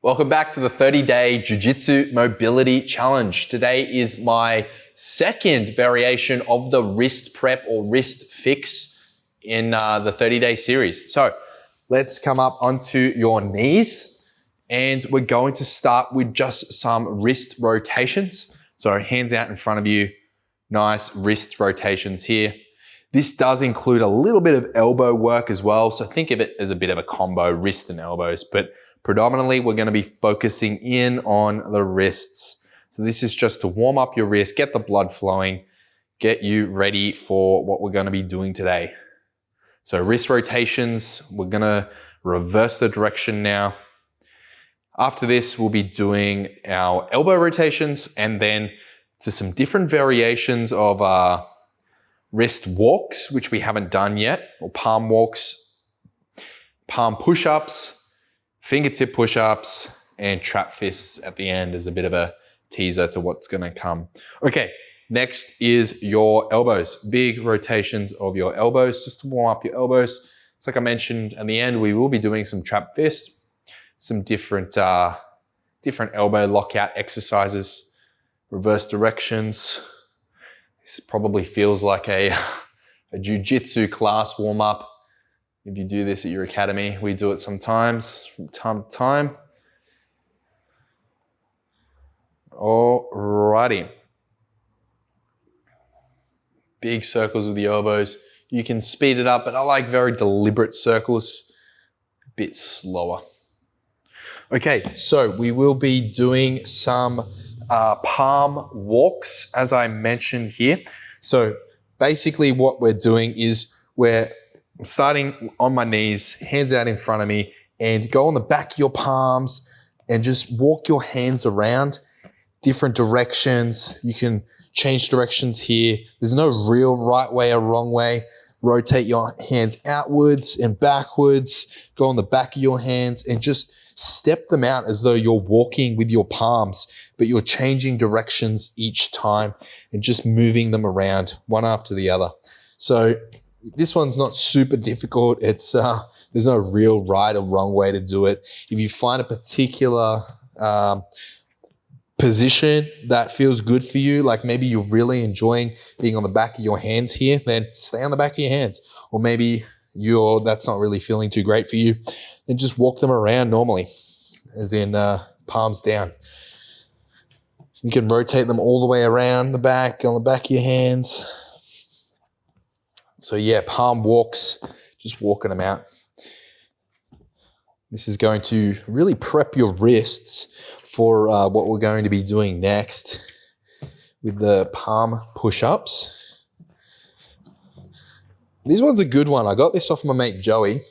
Welcome back to the 30-day Jiu-Jitsu Mobility Challenge. Today is my second variation of the wrist prep or wrist fix in the 30-day series. So let's come up onto your knees and we're going to start with just some wrist rotations. So hands out in front of you, nice wrist rotations here. This does include a little bit of elbow work as well. So think of it as a bit of a combo, wrist and elbows, but predominantly, we're going to be focusing in on the wrists. So this is just to warm up your wrist, get the blood flowing, get you ready for what we're going to be doing today. So wrist rotations, we're going to reverse the direction now. After this, we'll be doing our elbow rotations and then to some different variations of wrist walks, which we haven't done yet, or palm walks, palm push-ups, fingertip push-ups, and trap fists at the end as a bit of a teaser to what's gonna come. Okay, next is your elbows. Big rotations of your elbows, just to warm up your elbows. It's like I mentioned at the end, we will be doing some trap fists, some different elbow lockout exercises, reverse directions. This probably feels like a jiu-jitsu class warm-up. If you do this at your academy, we do it sometimes from time to time. Alrighty. Big circles with the elbows. You can speed it up, but I like very deliberate circles, a bit slower. Okay, so we will be doing some palm walks, as I mentioned here. So basically what we're doing is we're starting on my knees, hands out in front of me, and go on the back of your palms and just walk your hands around different directions. You can change directions here. There's no real right way or wrong way. Rotate your hands outwards and backwards, go on the back of your hands and just step them out as though you're walking with your palms, but you're changing directions each time and just moving them around one after the other. So this one's not super difficult. It's there's no real right or wrong way to do it. If you find a particular position that feels good for you, like maybe you're really enjoying being on the back of your hands here, then stay on the back of your hands. Or maybe that's not really feeling too great for you, then just walk them around normally, as in palms down. You can rotate them all the way around the back, on the back of your hands. So yeah, palm walks, just walking them out. This is going to really prep your wrists for what we're going to be doing next with the palm push-ups. This one's a good one. I got this off my mate Joey,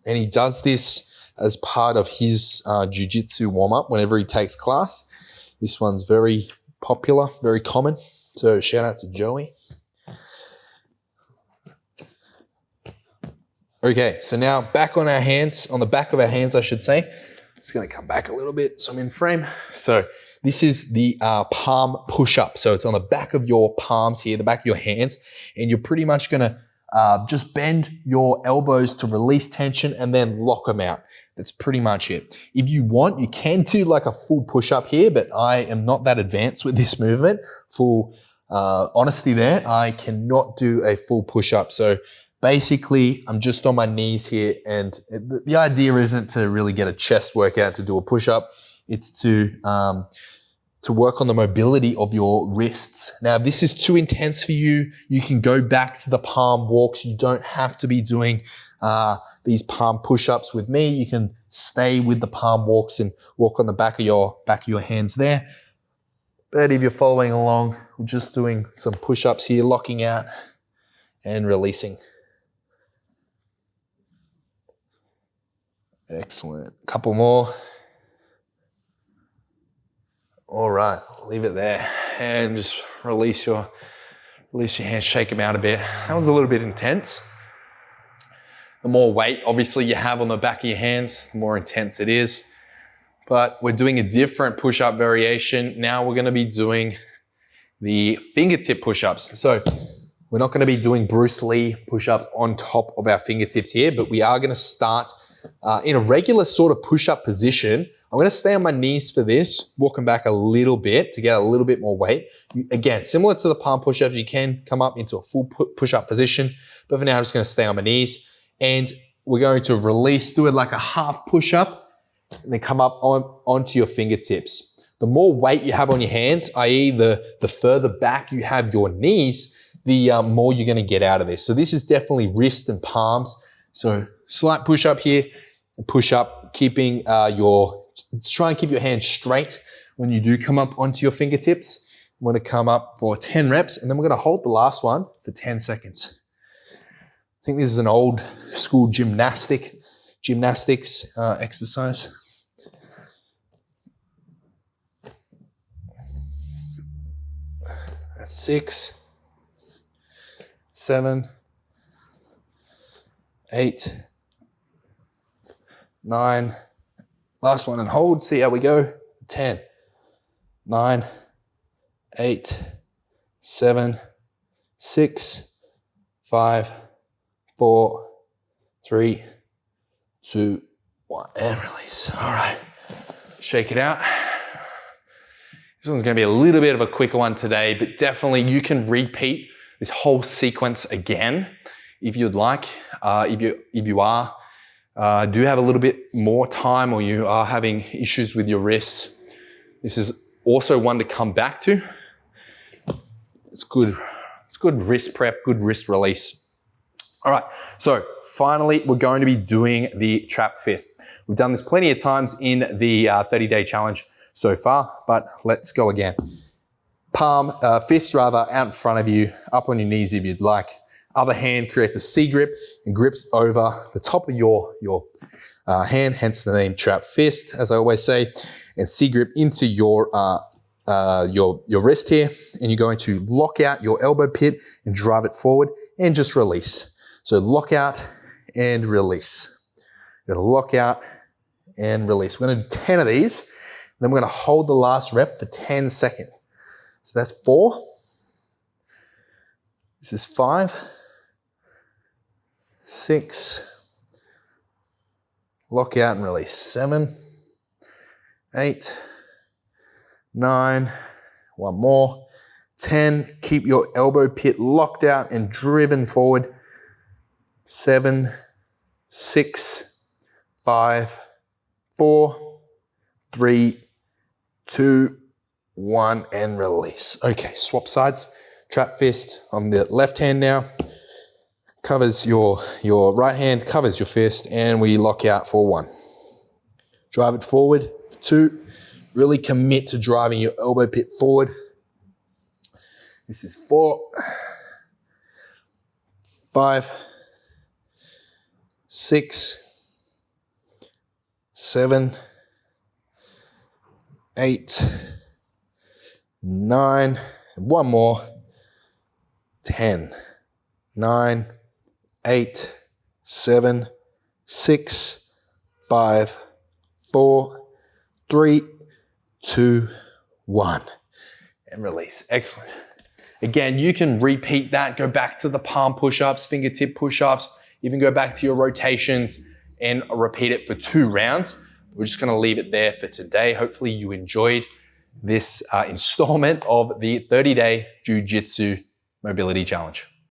and he does this as part of his jiu-jitsu warm-up whenever he takes class. This one's very popular, very common. So shout out to Joey. Okay, so now back on our hands, on the back of our hands, I should say. I'm just gonna come back a little bit so I'm in frame. So this is the palm push-up. So it's on the back of your palms here, the back of your hands, and you're pretty much gonna just bend your elbows to release tension and then lock them out. That's pretty much it. If you want, you can do like a full push-up here, but I am not that advanced with this movement. Full honesty there, I cannot do a full push-up. So basically, I'm just on my knees here, and the idea isn't to really get a chest workout to do a push-up. It's to work on the mobility of your wrists. Now, if this is too intense for you, you can go back to the palm walks. You don't have to be doing these palm push-ups with me. You can stay with the palm walks and walk on the back of your hands there. But if you're following along, we're just doing some push-ups here, locking out and releasing. Excellent. A couple more. All right, leave it there and just release your hands, shake them out a bit. That was a little bit intense. The more weight, obviously, you have on the back of your hands, the more intense it is. But we're doing a different push-up variation. Now we're gonna be doing the fingertip push-ups. So we're not gonna be doing Bruce Lee push-ups on top of our fingertips here, but we are gonna start in a regular sort of push-up position I'm gonna stay on my knees for this, walking back a little bit to get a little bit more weight. Again, similar to the palm push-ups, you can come up into a full push-up position, but for now, I'm just gonna stay on my knees. And we're going to release, do it like a half push-up, and then come up onto your fingertips. The more weight you have on your hands, i.e. the further back you have your knees, the more you're gonna get out of this. So this is definitely wrist and palms. So slight push up here, and push up, keeping try and keep your hands straight when you do come up onto your fingertips. I'm gonna come up for 10 reps, and then we're gonna hold the last one for 10 seconds. I think this is an old school gymnastics exercise. That's 6, 7, 8, 9. Last one and hold. See how we go. 10, 9, 8, 7, 6, 5, 4, 3, 2, 1, and release. All right, shake it out. This one's gonna be a little bit of a quicker one today, but definitely you can repeat this whole sequence again if you'd like. If you do have a little bit more time, or you are having issues with your wrists, this is also one to come back to. It's good wrist prep, good wrist release. All right, so finally, we're going to be doing the trap fist. We've done this plenty of times in the 30-day challenge so far, but let's go again. Fist rather, out in front of you, up on your knees if you'd like. Other hand creates a C grip and grips over the top of your hand, hence the name trap fist, as I always say, and C grip into your wrist here, and you're going to lock out your elbow pit and drive it forward and just release. So lock out and release. You're gonna lock out and release. We're gonna do 10 of these, and then we're gonna hold the last rep for 10 seconds. So that's 4. This is 5, 6, lock out and release. 7, 8, 9, one more. 10, keep your elbow pit locked out and driven forward. 7, 6, 5, 4, 3, 2, 1, and release. Okay, swap sides. Trap fist on the left hand now. Covers your right hand, covers your fist, and we lock out for 1. Drive it forward. 2, really commit to driving your elbow pit forward. This is 4, 5, 6, 7, 8, 9, and one more. 10, 9, 8, 7, 6, 5, 4, 3, 2, 1, and release. Excellent. Again, you can repeat that, go back to the palm push-ups, fingertip push-ups, even go back to your rotations and repeat it for 2 rounds. We're just gonna leave it there for today. Hopefully you enjoyed this installment of the 30-day Jiu-Jitsu Mobility Challenge.